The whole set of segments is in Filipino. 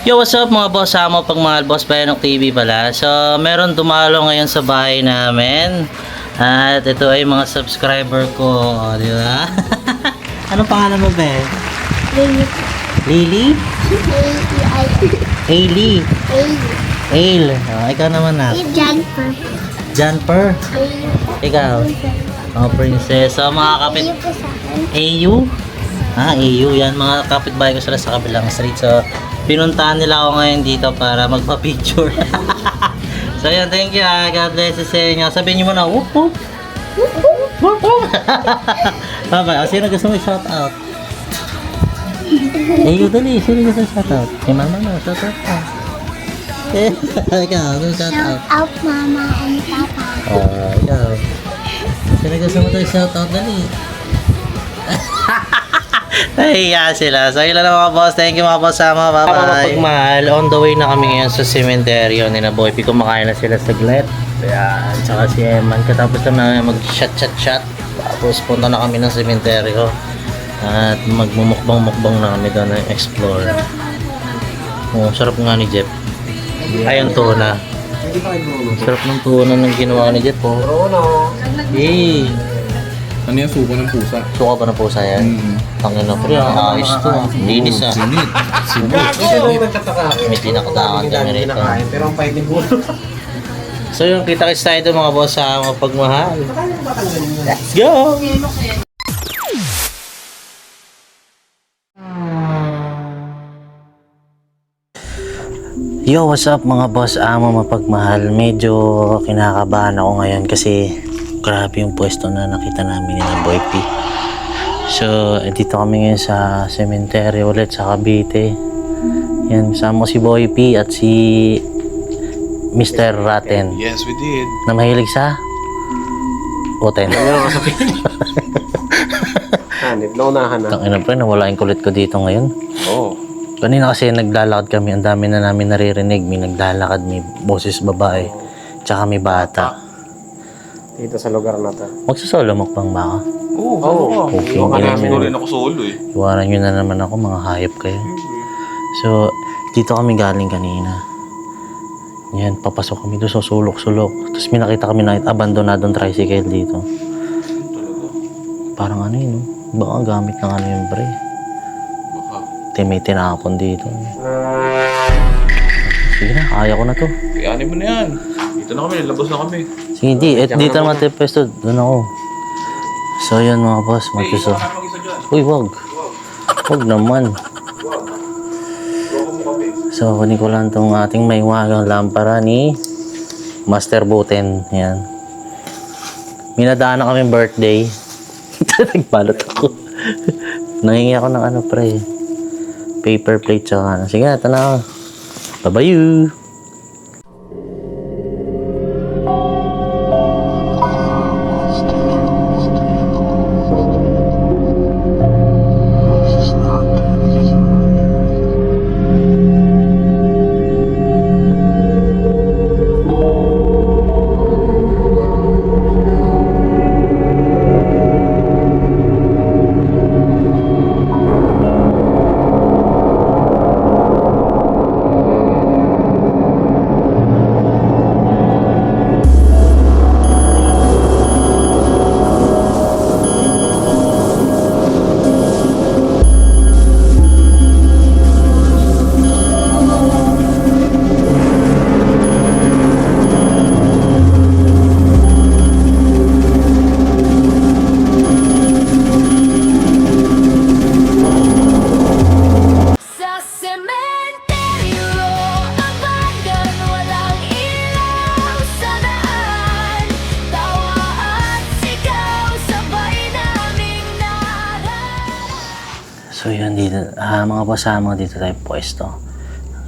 Yo, what's up mga boss? Samo pagmahal, Boss Bayanok TV pala. So, meron dumalo ngayon sa bahay namin. At ito ay mga subscriber ko, di ba? Anong pangalan mo, be? Lily. Lily? Ailey. Ail. Oh, ikaw naman na. Jennifer. Janper. Ikaw. Oh, princess. So, mga kapit... Ayun po sa akin. AU? AU. Yan, mga kapitbahay ko sila sa kabilang street. So, pinuntahan nila ako ngayon dito para magpa-picture. So, yan. Thank you. God bless you sa inyo. Sabihin nyo muna, whoop whoop. Whoop whoop. Bye-bye. O, sino gusto mo i-shout out? AU, dali. Sino gusto i-shout out? Kay mama mo. Shout out ka. Ikaw, gusto shout out. Shout out mama and papa. Ikaw. Sino gusto mo ito i-shout out? Dali. Nahiya sila. So, yun lang mga boss. Thank you mga boss. Sama. Bye-bye. Pagmahal, on the way na kami ngayon sa cementerio ni na Boy P. Kumakain na sila saglit. Ayan. Tsaka si Eman. Katapos na mag-chat. Tapos punta na kami ng cementerio. At magmumukbang-mukbang na kami doon ng explore. Oh, sarap nga ni Jeff. Ayun, tuna. Sarap ng tuna ng ginawa ni Jeff. Oh. Hey. Ano yan? Suko ng pusa. Suka ba ng pusa yan? Tangin na pre, ang ayos to. Linis ah. Sinit. May tinakatakan kami rito. Pero ang pahit ng gulo. So yung kita-kits tayo ito mga boss sa mga pagmahal. Let's go! Yo, what's up mga boss? Amo mapagmahal. Medyo kinakabahan ako ngayon kasi grabe yung pwesto na nakita namin ni na Boy P. So, dito kami ngayon sa cemetery ulit sa Cavite. Yan, kasama ko si Boy P at si Mr. Raten Yes, we did. na mahilig sa Oten. Hanip, naunahan na. Tangina pre, nawala yung kulit ko dito ngayon. Oo. Kanina kasi naglalakad kami, ang dami na namin naririnig. May naglalakad, may boses babae, tsaka may bata. Dito sa lugar na to. Magsasolo mukbang ba ako? Oo. Okay, Baka ganun namin yun. Rin ako solo eh. Iwanan nyo na naman ako, mga hayop kayo. So, dito kami galing kanina. Yan, papasok kami doon sa sulok-sulok. Tapos may nakita kami na abandonadong tricycle dito. Parang ano yun, no? Baka gamit ng ano yung bre. Baka. May tinapon dito. Sige na, kaya ko na to. Kayanin mo na yan. Dito na kami, labas na kami. Sige, dito naman tayo pwesto. Doon ako. So, yun mga boss, magsusunod. Mag-isa dyan. Uy, wag. Wag naman. So, kunin ko lang itong ating maiwagang lampara ni Master Buten. Yan. Minadaan na kami birthday. Nagbalot ako. Nangingi ako ng ano pre. Paper plate tsaka ano. Sige na, tanaw. Bye-bye. Sa sementeryo, abandon, walang ilaw sa daan. Tawa at sigaw, sabay naming naharap. So yun dito. Mga pasama dito tayo pwesto.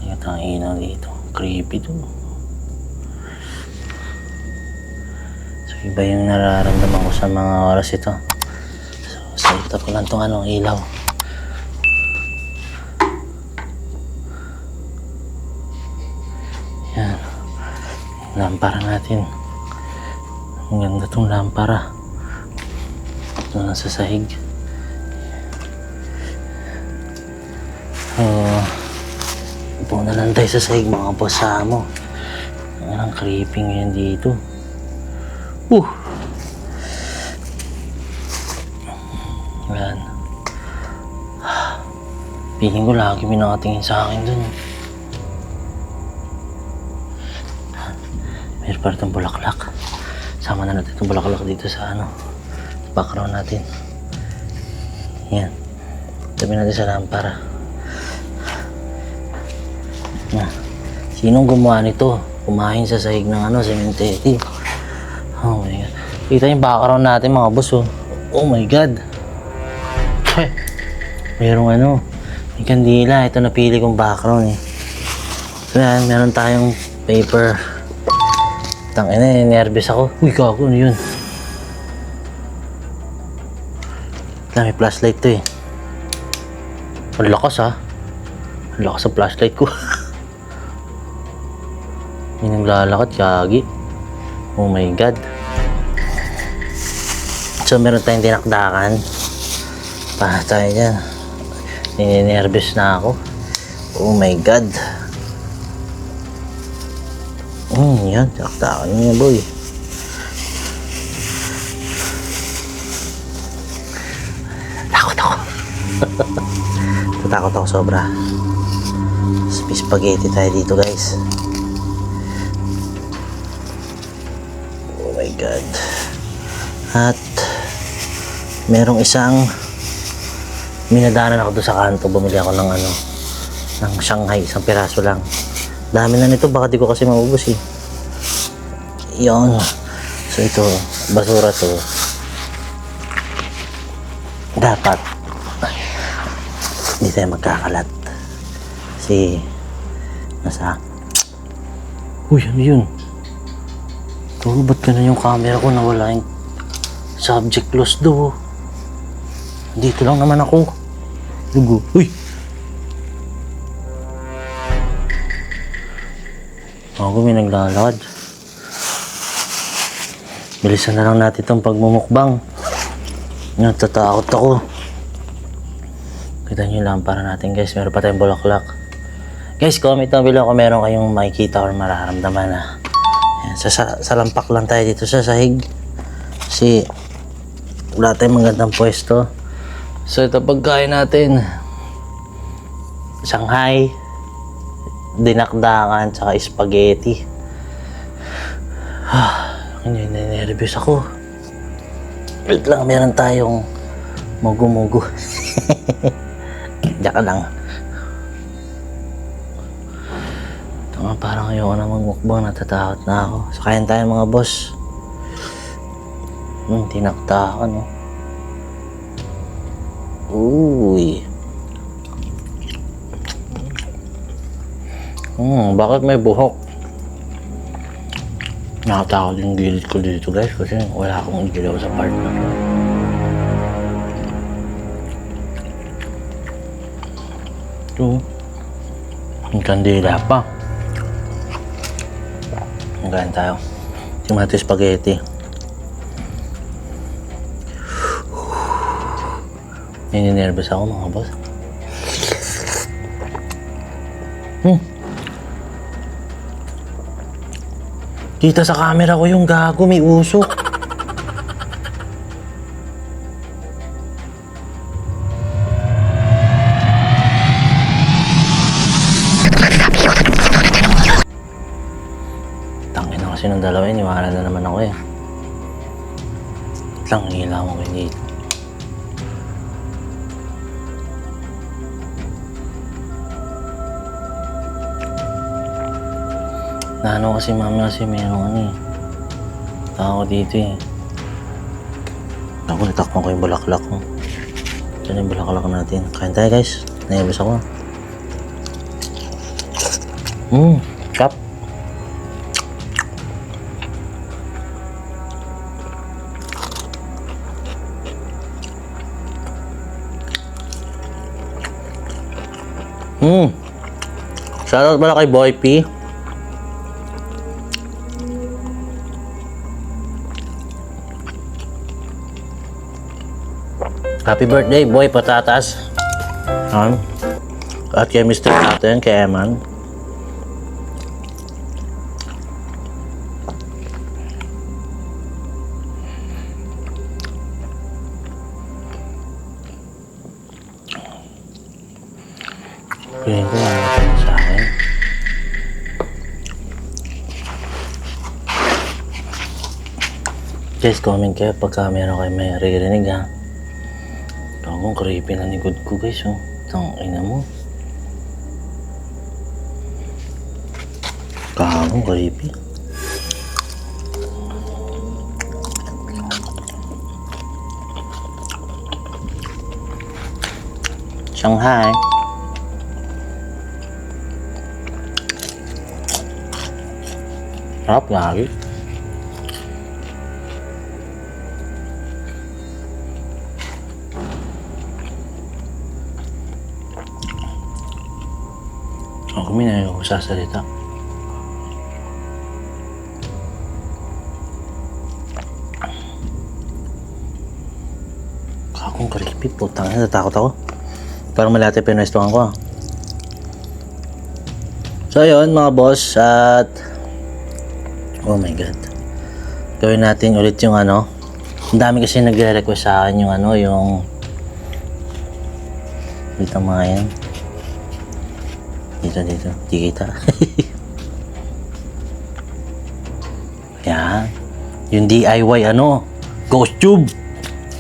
Ito ang inaw dito. Creepy to. So iba yung nararamdaman ko sa mga oras ito. So ito ko lang itong anong ilaw. Yan. Lampara natin. Ang ganda itong lampara. Ito na sa sahig. Upo na lang tayo sa sahig mga boss mo. Ang creepy ngayon dito. Yan. Piling ko lagi may nakatingin sa akin dun. Meron pa rin itong bulaklak. Sama na natin itong bulaklak dito sa background natin. Yan. Tabi natin sa lampara. Yan. Sinong gumawa nito? Kumain sa sahig ng cemetery. Oh my God. Kita yung background natin mga boss. Oh my God. Merong may kandila. Ito napili kong background eh. So yan, meron tayong paper. Tangina, nervous ako. Uy, gago, ano yun? May flashlight to eh. Ang lakas ha. Ang lakas sa flashlight ko. May naglalakad, gagi. Oh my God. So meron tayong dinakdakan. Pa tayo dyan. Ninenervous na ako. Oh my God. Yan. Dinakdakan niya boy. Takot ako. Tatakot ako sobra. Spaghetti tayo dito guys. Oh my God. At merong isang minadaanan ako doon sa kanto. Bumili ako ng ng Shanghai. Isang piraso lang. Dami na nito. Baka di ko kasi maubos eh. Yun. So ito, basura to. Dapat hindi tayo magkakalat. Kasi nasa ano yun? Turo, ba't ka na yung camera ko nawala yung subject loss do? Dito lang naman ako. Lugo. Uy! Ako may naglalakad. Bilisan na lang natin itong pagmumukbang. Natatakot ako. Kita nyo lang para natin guys. Meron pa tayong bulaklak. Guys, comment down below kung meron kayong makikita or mararamdaman na. Ayan, sa lampak lang tayo dito sa sahig. Kasi wala tayong magandang pwesto. So ito pagkain natin. Shanghai, dinakdakan, tsaka spaghetti. Nervous ako. Wait lang, meron tayong mugu-mugu. Diyan ka lang. Parang ayoko na magmukbang, natatakot na ako. So kain tayo mga boss. Tinakdakan Uy. Bakit may buhok? Nakatakot yung gilid ko dito guys kasi wala akong ilaw sa part na to. Ito. Ang kandila pa. Hanggang tayo. Tomato spaghetti. Ninenervous ako mga boss. Kita sa camera ko yung gago, may usok. Tangin na kasi ng dalawa yun, iwala na naman ako eh. Wait lang, hilaw ko yun dito. Naano kasi mami kasi mayroong tao dito eh. Ako natakpan ko yung bulaklak ko. Diyan yung bulaklak natin. Kain tayo guys. Naibos ako. Kap. Shoutout pala kay Boy P. Happy birthday, Boy Patatas. At kay Mr. natin, kay Eman. Piling ko nakakatawa sa akin. Guys, comment kayo pagka meron kayo may naririnig ha. Kung creepy na likod ko guys oh. Tangina mo. Kagong creepy. Shanghai. Sarap lagi. Ako minay ako sasalita. Kakong creepy. Putang ina, natakot ako. Parang malati pinuestuhan ko. So yun mga boss, at oh my god, gawin natin ulit yung ano. Ang dami kasi nagre-request sa akin yung ano, yung dito mga yan. Dito, di kita. Yan, yung DIY ano, ghost tube.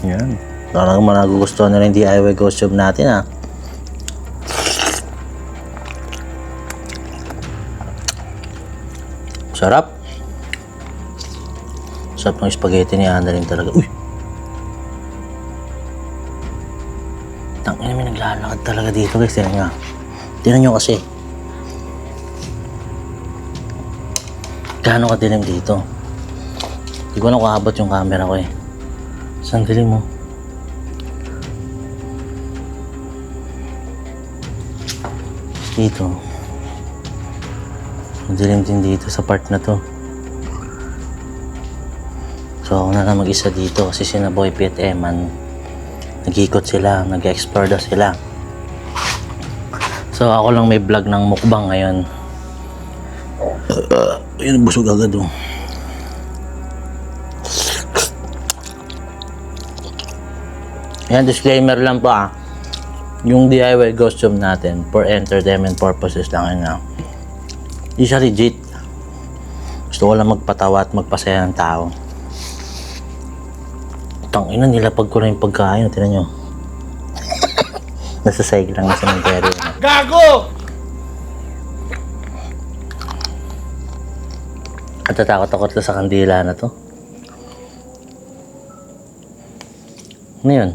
Yan, parang nagugustuhan na rin DIY ghost tube natin ah. Sarap. Sarap ng spaghetti ni Annalyn talaga. Uy! Tangina, may naglalakad talaga dito guys. Tignan nga. Tignan nyo kasi. Gaano kadilim dito. Hindi ko alam kung abot yung camera ko eh. Saan dilim mo? Dito. Madilim din dito sa part na to. So ako na lang mag-isa dito kasi sina Boy P at Eman nag-ikot sila, nag-explore daw sila. So ako lang may vlog ng mukbang ngayon. Ayun, busog agad oh. Yan, disclaimer lang po ah. Yung DIY ghost tube natin for entertainment purposes lang yun ah. Hindi siya legit. Gusto ko lang magpatawa at magpasaya ng tao. Tangina, nilapag ko na yung pagkain. Tignan nyo. Nasa side lang sa cemetery. Gago! At tatakot-takot lang sa kandila na to. Ano yun?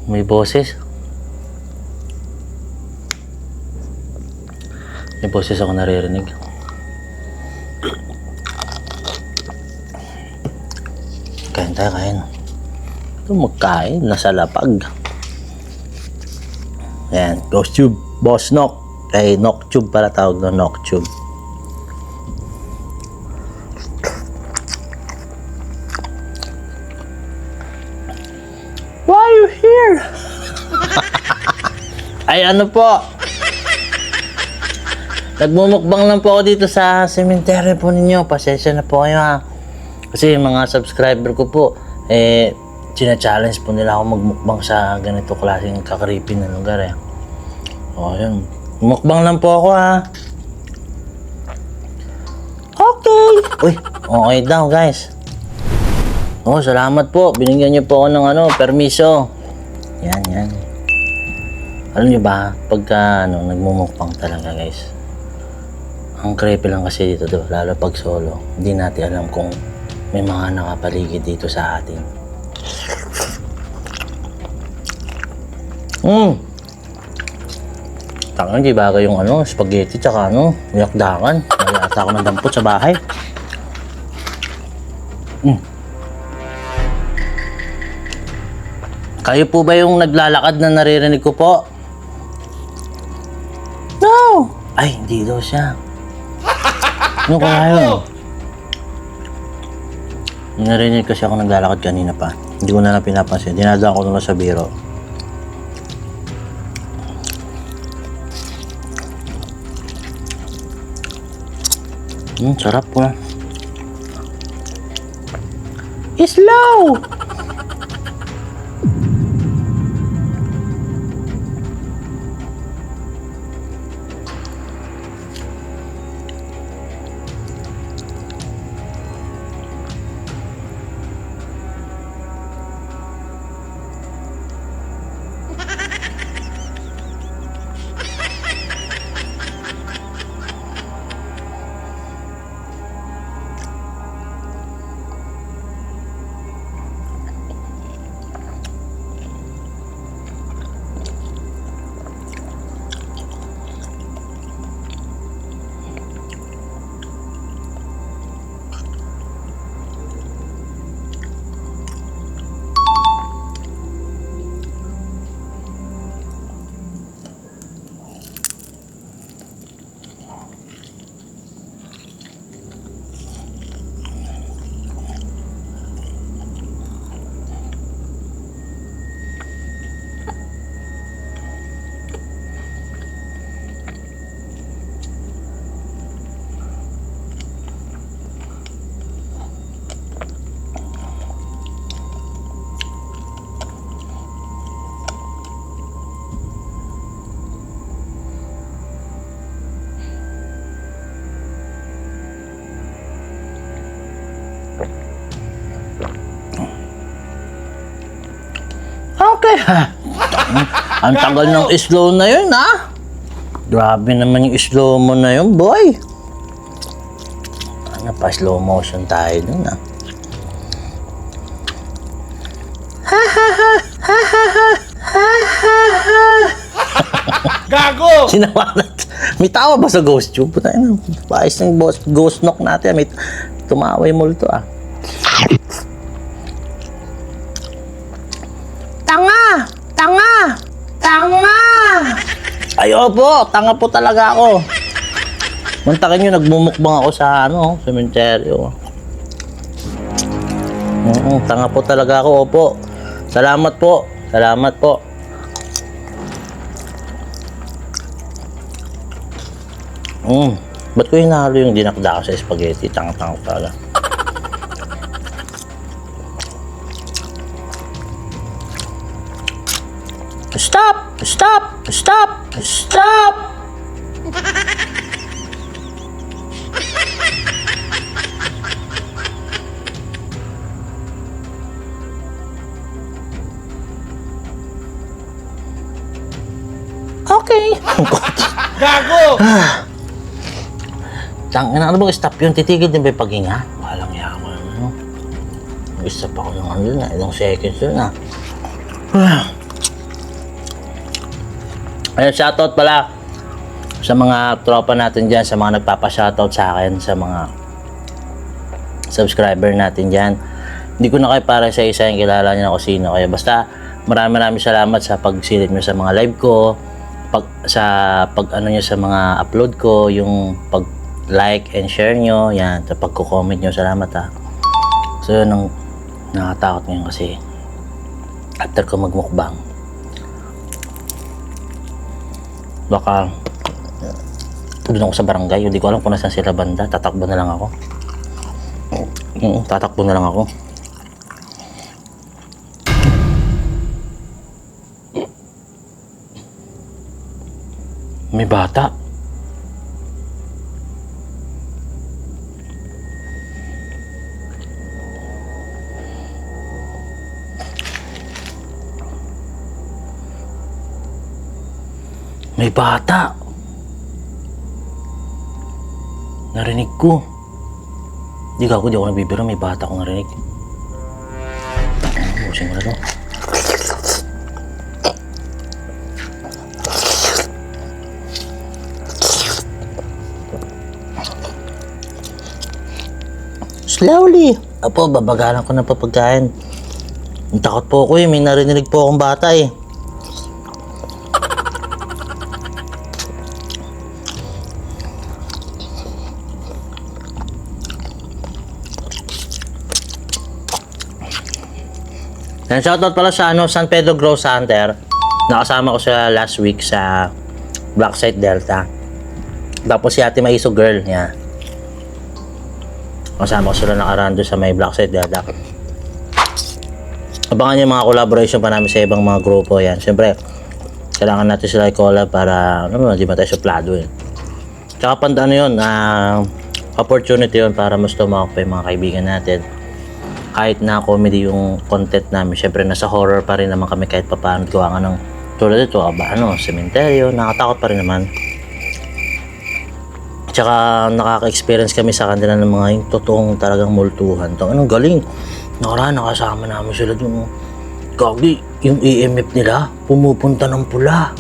May boses. May boses ako naririnig. Kain tayo, kain. Ito magkain, nasa lapag. Ayan, ghost tube, boss knock. Ay, knock tube para tawag na knock tube. Why are you here? Ay, ano po? Nagmumukbang lang po ako dito sa cemetery po ninyo. Pasensya na po kayo ha. Kasi yung mga subscriber ko po, china-challenge po nila ako magmukbang sa ganito klaseng kakreepy na lugar eh. O yun. Mukbang lang po ako ha. Okay. Uy, okay daw guys. Oh, salamat po. Binigyan niyo po ako ng ano, permiso. Yan. Alam niyo ba, pagka nagmumukbang talaga guys. Ang creepy lang kasi dito, diba? Lalo pag solo. Hindi natin alam kung may mga nakapaligid dito sa atin. Tangan, di ba yung ano, spaghetti tsaka ano, yakdakan. Nalata ako ng dampot sa bahay. Kayo po ba yung naglalakad na naririnig ko po? No! Ay, hindi daw siya. Ano kaya yun? Narinig kasi ako naglalakad kanina pa. Hindi ko na lang pinapansin. Dinadaan ko na sa biro. Sarap po na. Slow! syempre. Ang tagal ng slow na yun, ha? Grabe naman yung slow mo na yun, boy. Ano pa, slow motion tayo dun, ha? Gago! Sinawalan. May tawa ba sa ghost tube? Puta na. Paayos ng ghost knock natin. May tumaway multo, ah. Tanga! Tanga! Tanga! Ay, opo. Tanga po talaga ako. Mantakin nyo, nagmumukbang ako sa sementeryo. Tanga po talaga ako, opo. Salamat po. Salamat po. Ba't ko hinahalo yung dinakda ko sa spaghetti? Tanga-tanga talaga. Stop! Stop! Stop! Stop! Okay. Gago! Ano bang stop yun? Titigil din ba yung paghinga? Walang yaman, ano? Mag-stop ako ng ano na, ilang seconds yun na. Ayun, shoutout pala sa mga tropa natin dyan, sa mga nagpapa-shoutout sa akin, sa mga subscriber natin dyan. Hindi ko na kayo para sa isa yung kilala niyo na kung sino kayo. Basta maraming salamat sa pagsilip nyo sa mga live ko, sa mga upload ko, yung pag-like and share nyo, yan, sa pagko-comment nyo, salamat ha. So yun ang nakatakot ngayon kasi after ko magmukbang, baka doon ako sa barangay, hindi ko alam kung nasan sila banda, tatakbo na lang ako. May bata. May bata. Narinig ko. Di ako nagbibiro. May bata akong narinig. Busin mo na to. Slowly. Apo, babagalan ko na papagkain. Takot po ako may narinig po akong bata eh. And shoutout pala sa San Pedro Gross Hunter. Nakasama ko sila last week sa Blacksite Delta. Tapos si Ate Maiso Girl niya. Kasama ko sila nakaraan doon sa may Blacksite Delta. Abangan niyo mga collaboration pa namin sa ibang mga grupo yan. Siyempre, kailangan natin sila i-collab para di ba tayo suplado eh. Tsaka yun, opportunity yun para mas tumawag pa yung mga kaibigan natin. Kahit na comedy yung content namin, syempre nasa horror pa rin naman kami kahit papaano gawa nga ng tulad ito, sementeryo, nakatakot pa rin naman. Tsaka nakaka-experience kami sa kanila ng mga yung totoong talagang multuhan. Anong galing, nakaraan nakasama namin sila dun. Gagi, yung EMF nila, pumupunta ng pula.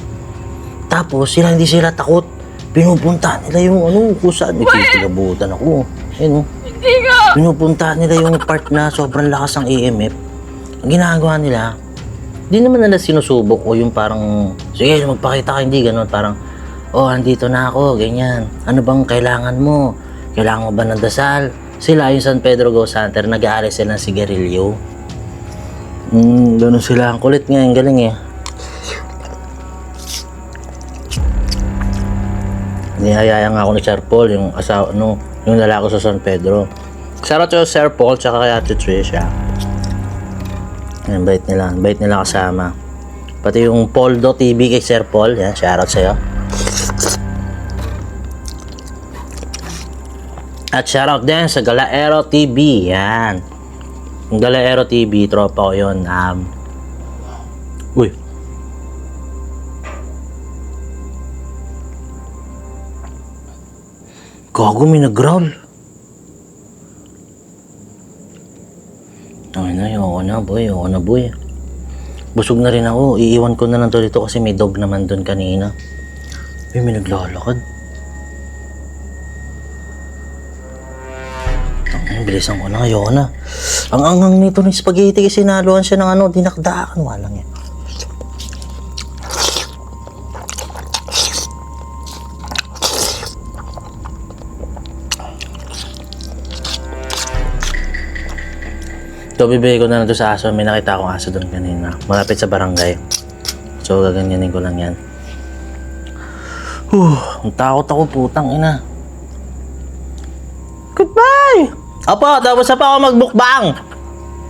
Tapos hindi sila takot, pinupunta nila yung kung saan, nagkikagabutan ako. Pinupunta nila yung part na sobrang lakas ng EMF. Ang ginagawa nila, di naman nila sinusubok o yung parang, sige, magpakita ka, hindi ganun. Parang, andito na ako, ganyan. Ano bang kailangan mo? Kailangan mo ba ng dasal? Sila, yung San Pedro Ghost Hunter, nag-aari sila ng sigarilyo. Ganun sila. Ang kulit nga, ang galing eh. Nihayaya nga ako ni Sir Paul, yung asawa, yung lalaki sa San Pedro. Shoutout to Sir Paul, tsaka kay Ate Tricia. Yan, bait nila kasama. Pati yung Poldo TV kay Sir Paul, yan, shoutout sa'yo. At shoutout din sa Galaero TV, yan. Yung Galaero TV, tropa ko yun. Uy. Gago, may nag-growl. Ay na, ayoko na boy. Busog na rin ako. Iiwan ko na lang to dito kasi may dog naman doon kanina. Uy, may naglalakad. Bilisan ko na, ayoko na. Ang angang nito ng spaghetti kasi naluhan siya ng ano, dinakdakan. Walang yan. So, bibigay ko na lang ito sa aso. May nakita akong aso doon kanina. Malapit sa barangay. So, gaganyanin ko lang yan. Ang takot ako, putang ina. Goodbye! Opo, tapos na pa ako magbukbang.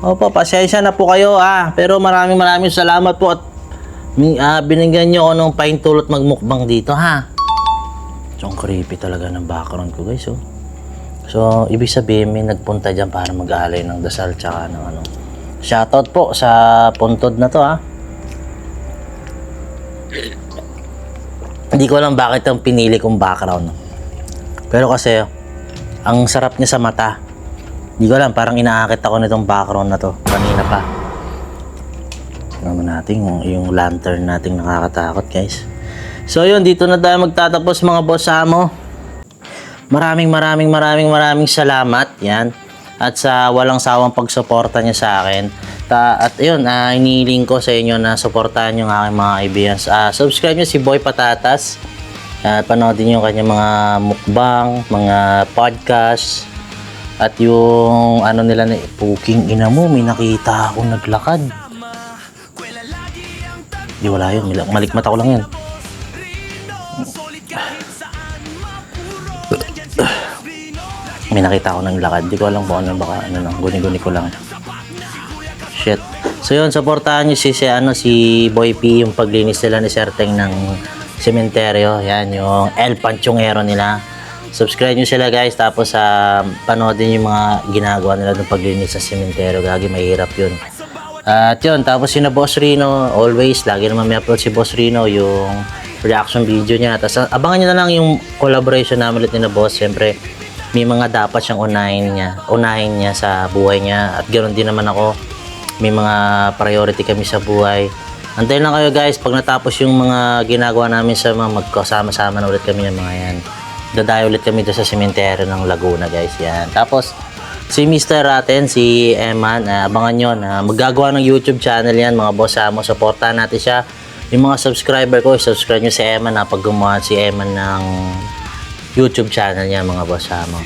Opo, pasensya na po kayo Pero maraming salamat po at binigyan nyo ako ng paintulot magmukbang dito So, ang creepy talaga ng background ko guys So, ibig sabihin may nagpunta dyan para mag-alay ng dasal tsaka ng ano. Shoutout po sa puntod na to Hindi ko alam bakit ang pinili kong background. Pero kasi, ang sarap niya sa mata. Hindi ko alam, parang inaakit ako nitong background na to. Kanina pa. Tignan natin yung lantern nating nakakatakot guys. So yun, dito na tayo magtatapos mga boss amo. Maraming salamat yan. At sa walang sawang pagsuporta niya sa akin. At yun, inihiling ko sa inyo na suportahan yung aking mga kaibigan. Subscribe nyo si Boy Patatas. Panoodin nyo kanyang mga mukbang, mga podcast. At yung ano nila na puking ina mo, may nakita ako naglakad. Di wala yun, malikmat ako lang yun. May nakita ako ng lakad. Di ko alam kung ano, baka ano lang, guni-guni ko lang. Shit. So yun, supportahan nyo si Boy P, yung paglinis nila ni Sir Teng ng sementeryo. Yan, yung El Panchongero nila. Subscribe nyo sila guys, tapos panoodin yung mga ginagawa nila ng paglinis sa sementeryo. Gagi, mahirap yun. At yun, tapos yung Boss Rino, always, lagi naman may upload si Boss Rino, yung reaction video niya. Tapos abangan nyo na lang yung collaboration namin ulit ni na Boss. Siyempre, may mga dapat siyang unahin niya sa buhay niya. At ganoon din naman ako, may mga priority kami sa buhay. Antayin lang kayo guys, pag natapos yung mga ginagawa namin sa mga magkasama-sama na ulit kami ng mga yan. Dadayo ulit kami doon sa sementeryo ng Laguna guys, yan. Tapos, si Mr. Raten, si Eman, abangan nyo na maggagawa ng YouTube channel yan mga boss mo. Supportahan natin siya. Yung mga subscriber ko, subscribe nyo si Eman pag gumawa si Eman ng YouTube channel niya mga boss mo.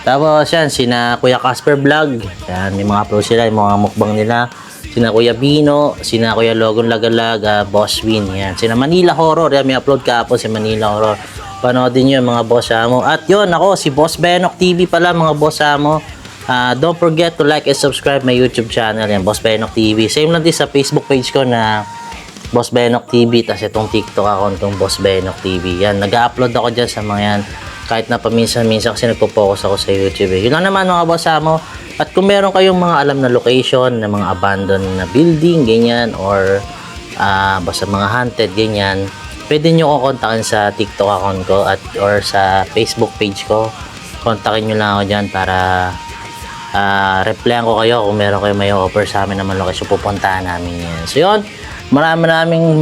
Tapos yan, sina Kuya Casper Vlog. Yan, may mga upload sila, yung mga mukbang nila. Sina Kuya Bino, sina Kuya Logon Lagalag, Boss Win. Yan, sina Manila Horror. Yan, may upload ka po si Manila Horror. Panoodin nyo yung mga boss mo. At yun, ako, si Boss Benok TV pala mga boss mo. Don't forget to like and subscribe my YouTube channel. Yan, Boss Benok TV. Same lang din sa Facebook page ko na Boss Benok TV. Tapos itong TikTok account kong Boss Benok TV. Yan, nag-upload ako dyan sa mga yan. Kahit na paminsan-minsan kasi nagpo-focus ako sa YouTube. Yun lang naman mga boss mo. At kung meron kayong mga alam na location, na mga abandoned na building, ganyan, or basta mga haunted, ganyan, pwede nyo ko kontakin sa TikTok account ko or sa Facebook page ko. Kontakin nyo lang ako dyan para replyan ko kayo kung meron kayo may offer sa amin naman location. Pupuntahan namin yan. So yun, maraming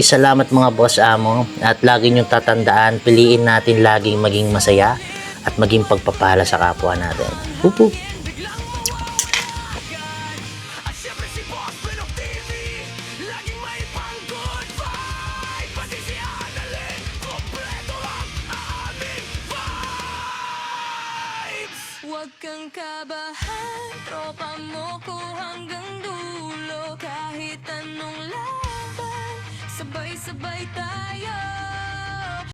salamat mga boss amo. At lagi nyo tatandaan, piliin natin laging maging masaya at maging pagpapala sa kapwa natin. Pupu. Huwag kang kabahan, tropa mo ko hanggang dulo. Kahit anong laban, sabay-sabay tayo.